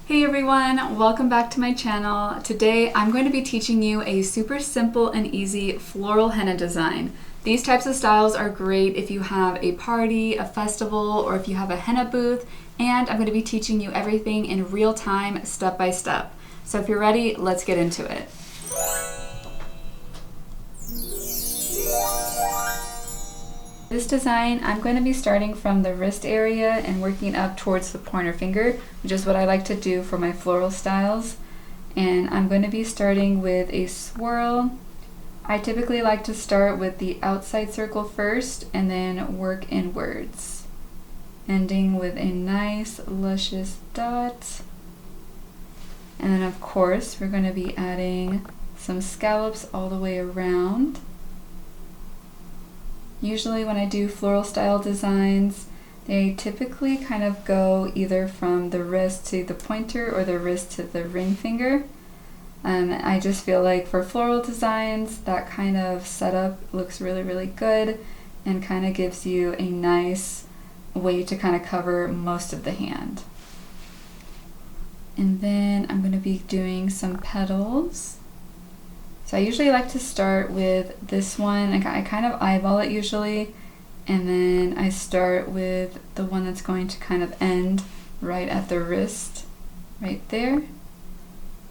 Hey everyone, welcome back to my channel. Today I'm going to be teaching you a super simple and easy floral henna design. These types of styles are great if you have a party, a festival, or if you have a henna booth, and I'm going to be teaching you everything in real time, step by step. So if you're ready, let's get into it. This design, I'm going to be starting from the wrist area and working up towards the pointer finger, which is what I like to do for my floral styles. And I'm going to be starting with a swirl. I typically like to start with the outside circle first and then work inwards, ending with a nice luscious dot. And then of course, we're going to be adding some scallops all the way around. Usually when I do floral style designs, they typically kind of go either from the wrist to the pointer or the wrist to the ring finger. I just feel like for floral designs, that kind of setup looks really good and kind of gives you a nice way to kind of cover most of the hand. And then I'm going to be doing some petals. So I usually like to start with this one. I kind of eyeball it usually, and then I start with the one that's going to kind of end right at the wrist, right there.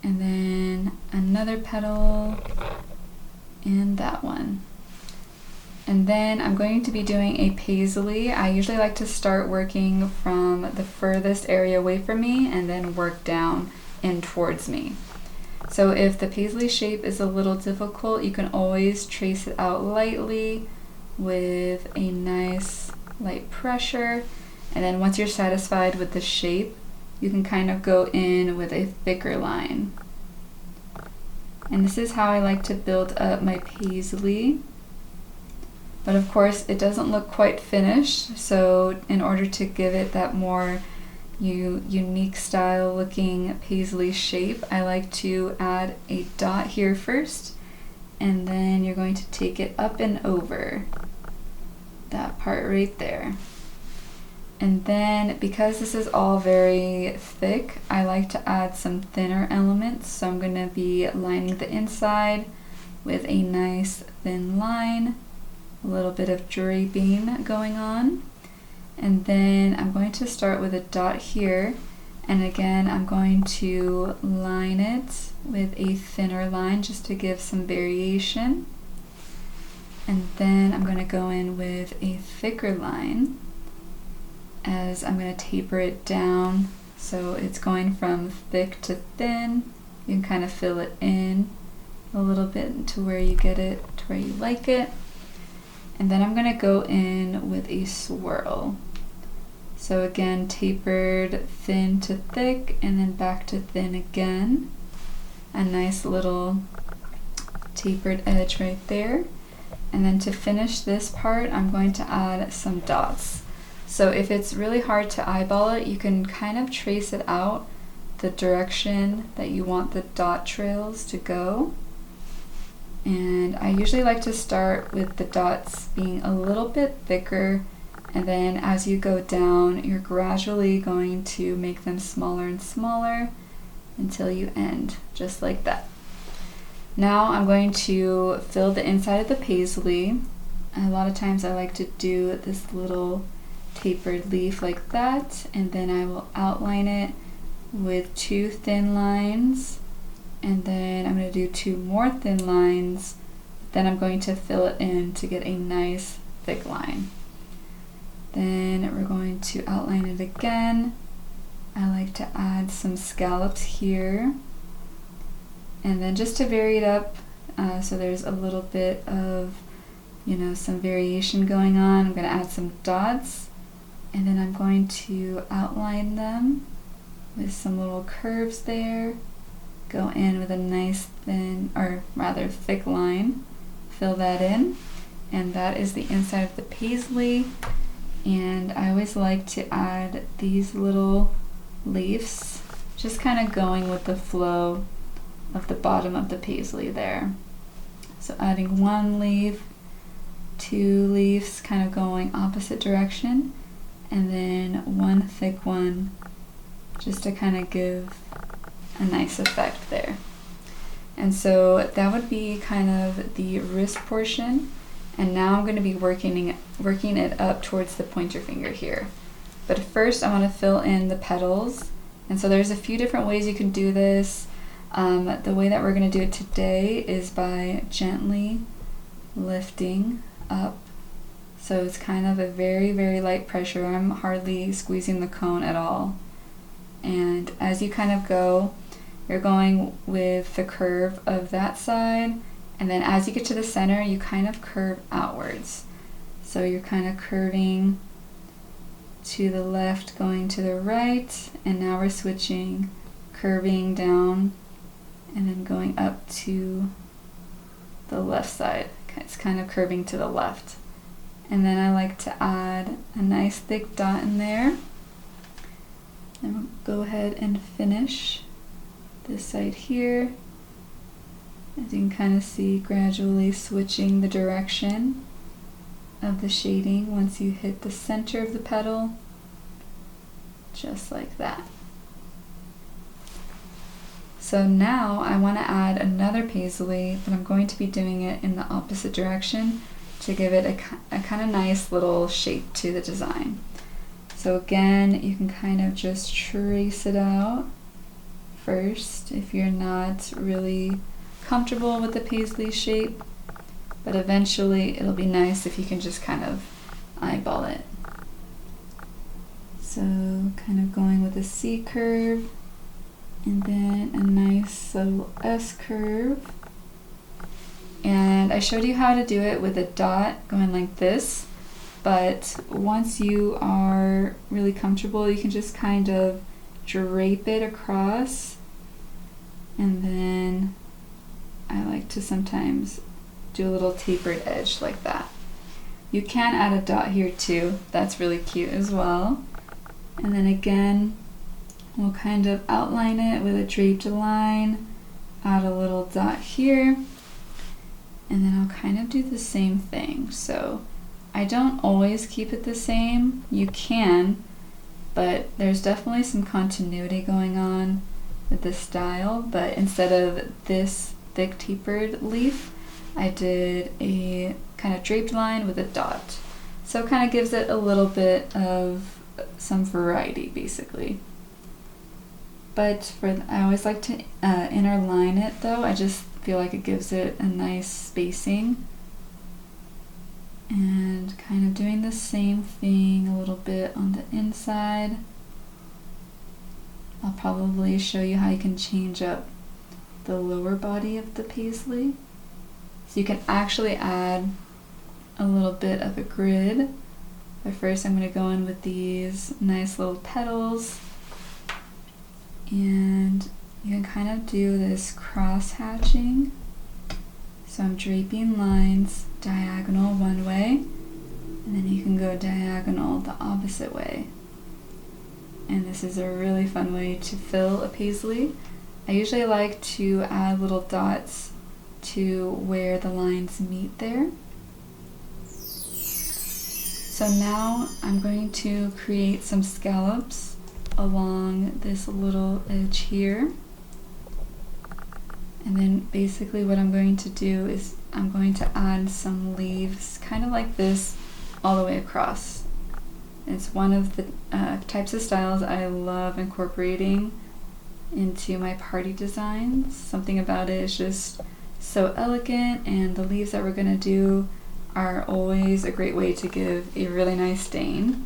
And then another petal, and that one. And then I'm going to be doing a paisley. I usually like to start working from the furthest area away from me and then work down in towards me. So if the paisley shape is a little difficult, you can always trace it out lightly with a nice light pressure. And then once you're satisfied with the shape, you can kind of go in with a thicker line. And this is how I like to build up my paisley. But of course, it doesn't look quite finished. So in order to give it that more unique style looking paisley shape, I like to add a dot here first, and then you're going to take it up and over that part right there. And then because this is all very thick, I like to add some thinner elements. So I'm going to be lining the inside with a nice thin line, a little bit of draping going on. And then I'm going to start with a dot here, and again I'm going to line it with a thinner line just to give some variation. And then I'm going to go in with a thicker line as I'm going to taper it down, so it's going from thick to thin. You can kind of fill it in a little bit to where you get it to where you like it. And then I'm going to go in with a swirl. So again, tapered thin to thick and then back to thin again. A nice little tapered edge right there. And then to finish this part, I'm going to add some dots. So if it's really hard to eyeball it, you can kind of trace it out the direction that you want the dot trails to go. And I usually like to start with the dots being a little bit thicker, and then as you go down, you're gradually going to make them smaller and smaller until you end just like that. Now I'm going to fill the inside of the paisley. And a lot of times I like to do this little tapered leaf like that, and then I will outline it with two thin lines, and then I'm going to do two more thin lines. Then I'm going to fill it in to get a nice thick line. Then we're going to outline it again. I like to add some scallops here. And then just to vary it up, so there's a little bit of, some variation going on, I'm going to add some dots. And then I'm going to outline them with some little curves there. Go in with a nice thin, or rather thick line. Fill that in. And that is the inside of the paisley. And I always like to add these little leaves, just kind of going with the flow of the bottom of the paisley there. So adding one leaf, two leaves kind of going opposite direction, and then one thick one just to kind of give a nice effect there. And so that would be kind of the wrist portion. And now I'm going to be working it up towards the pointer finger here. But first I want to fill in the petals. And so there's a few different ways you can do this. The way that we're going to do it today is by gently lifting up. So it's kind of a very, very light pressure. I'm hardly squeezing the cone at all. And as you kind of go, you're going with the curve of that side, and then as you get to the center, you kind of curve outwards. So you're kind of curving to the left, going to the right, and now we're switching, curving down, and then going up to the left side. It's kind of curving to the left. And then I like to add a nice thick dot in there. And we'll go ahead and finish this side here. As you can kind of see, gradually switching the direction of the shading once you hit the center of the petal, just like that. So now I want to add another paisley, but I'm going to be doing it in the opposite direction to give it a kind of nice little shape to the design. So again, you can kind of just trace it out first if you're not really comfortable with the paisley shape, but eventually it'll be nice if you can just kind of eyeball it. So kind of going with a C curve and then a nice little S curve. And I showed you how to do it with a dot going like this, but once you are really comfortable, you can just kind of drape it across. And then I like to sometimes do a little tapered edge like that. You can add a dot here too, that's really cute as well. And then again, we'll kind of outline it with a draped line, add a little dot here, and then I'll kind of do the same thing. So I don't always keep it the same. You can, but there's definitely some continuity going on with the style. But instead of this thick tapered leaf, I did a kind of draped line with a dot. So it kind of gives it a little bit of some variety basically. But I always like to inner line it though. I just feel like it gives it a nice spacing. And kind of doing the same thing a little bit on the inside. I'll probably show you how you can change up the lower body of the paisley. So you can actually add a little bit of a grid. But first I'm going to go in with these nice little petals. And you can kind of do this cross hatching. So I'm draping lines diagonal one way, and then you can go diagonal the opposite way. And this is a really fun way to fill a paisley. I usually like to add little dots to where the lines meet there. So now I'm going to create some scallops along this little edge here. And then basically what I'm going to do is I'm going to add some leaves kind of like this all the way across. It's one of the types of styles I love incorporating into my party designs. Something about it is just so elegant, and the leaves that we're going to do are always a great way to give a really nice stain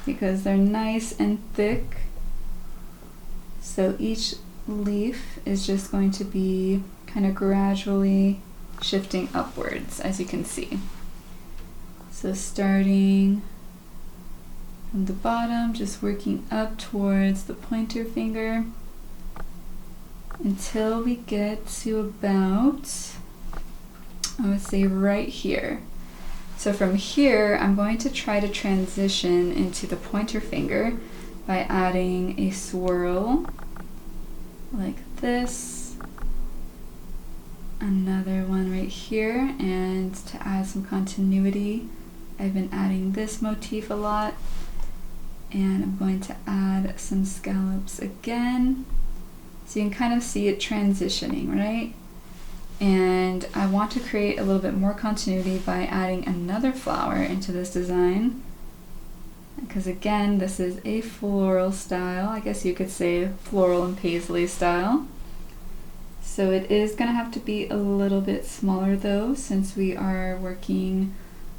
because they're nice and thick. So each leaf is just going to be kind of gradually shifting upwards, as you can see. So starting from the bottom, just working up towards the pointer finger until we get to about, I would say right here. So from here, I'm going to try to transition into the pointer finger by adding a swirl like this, another one right here, and to add some continuity, I've been adding this motif a lot, and I'm going to add some scallops again. So you can kind of see it transitioning, right? And I want to create a little bit more continuity by adding another flower into this design. Because again, this is a floral style. I guess you could say floral and paisley style. So it is going to have to be a little bit smaller though, since we are working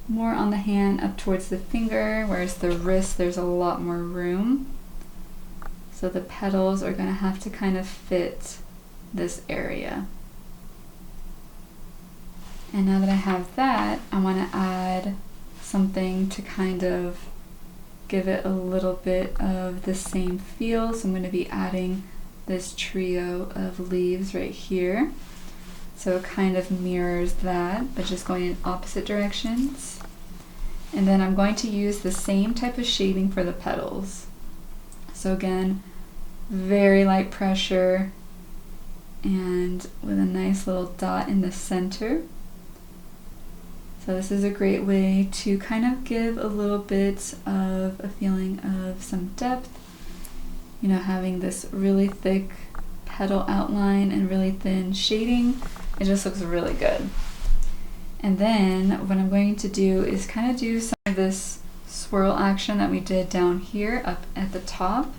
more on the hand up towards the finger, whereas the wrist there's a lot more room. So the petals are going to have to kind of fit this area. And now that I have that, I want to add something to kind of give it a little bit of the same feel. So I'm going to be adding this trio of leaves right here. So it kind of mirrors that, but just going in opposite directions. And then I'm going to use the same type of shading for the petals. So again, very light pressure and with a nice little dot in the center. So this is a great way to kind of give a little bit of a feeling of some depth. You know, having this really thick petal outline and really thin shading, it just looks really good. And then what I'm going to do is kind of do some of this swirl action that we did down here up at the top.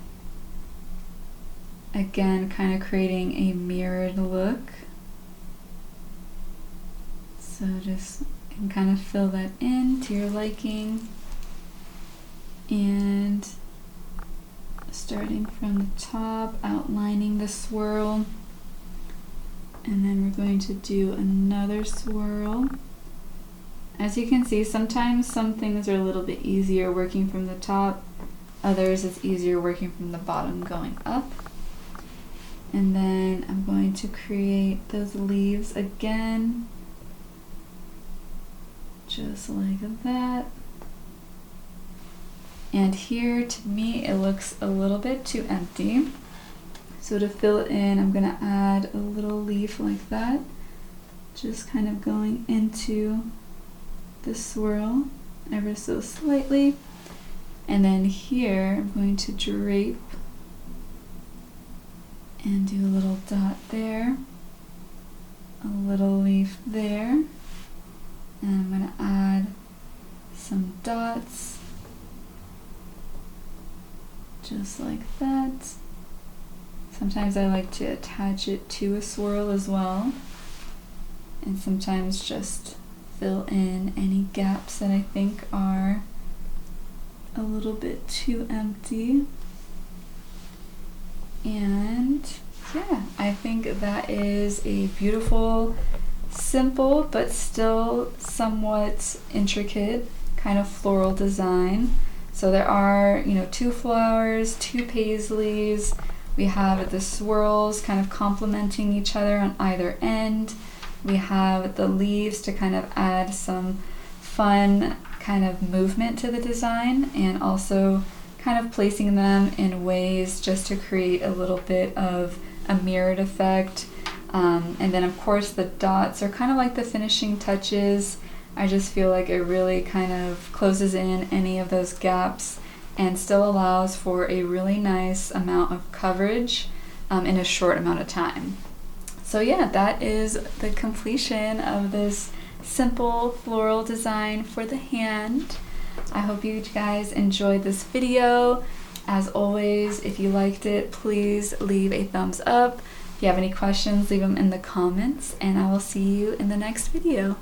Again, kind of creating a mirrored look. So just you can kind of fill that in to your liking. And starting from the top, outlining the swirl. And then we're going to do another swirl. As you can see, sometimes some things are a little bit easier working from the top. Others it's easier working from the bottom going up. And then I'm going to create those leaves again. Just like that. And here, to me, it looks a little bit too empty. So to fill it in, I'm going to add a little leaf like that. Just kind of going into the swirl ever so slightly. And then here, I'm going to drape and do a little dot there. A little leaf there. And I'm going to add some dots. Just like that. Sometimes I like to attach it to a swirl as well. And sometimes just fill in any gaps that I think are a little bit too empty. And yeah, I think that is a beautiful, simple, but still somewhat intricate kind of floral design. So there are, you know, 2 flowers, 2 paisleys. We have the swirls kind of complementing each other on either end. We have the leaves to kind of add some fun kind of movement to the design, and also kind of placing them in ways just to create a little bit of a mirrored effect. And then of course the dots are kind of like the finishing touches. I just feel like it really kind of closes in any of those gaps and still allows for a really nice amount of coverage in a short amount of time. So yeah, that is the completion of this simple floral design for the hand. I hope you guys enjoyed this video. As always, if you liked it, please leave a thumbs up. If you have any questions, leave them in the comments, and I will see you in the next video.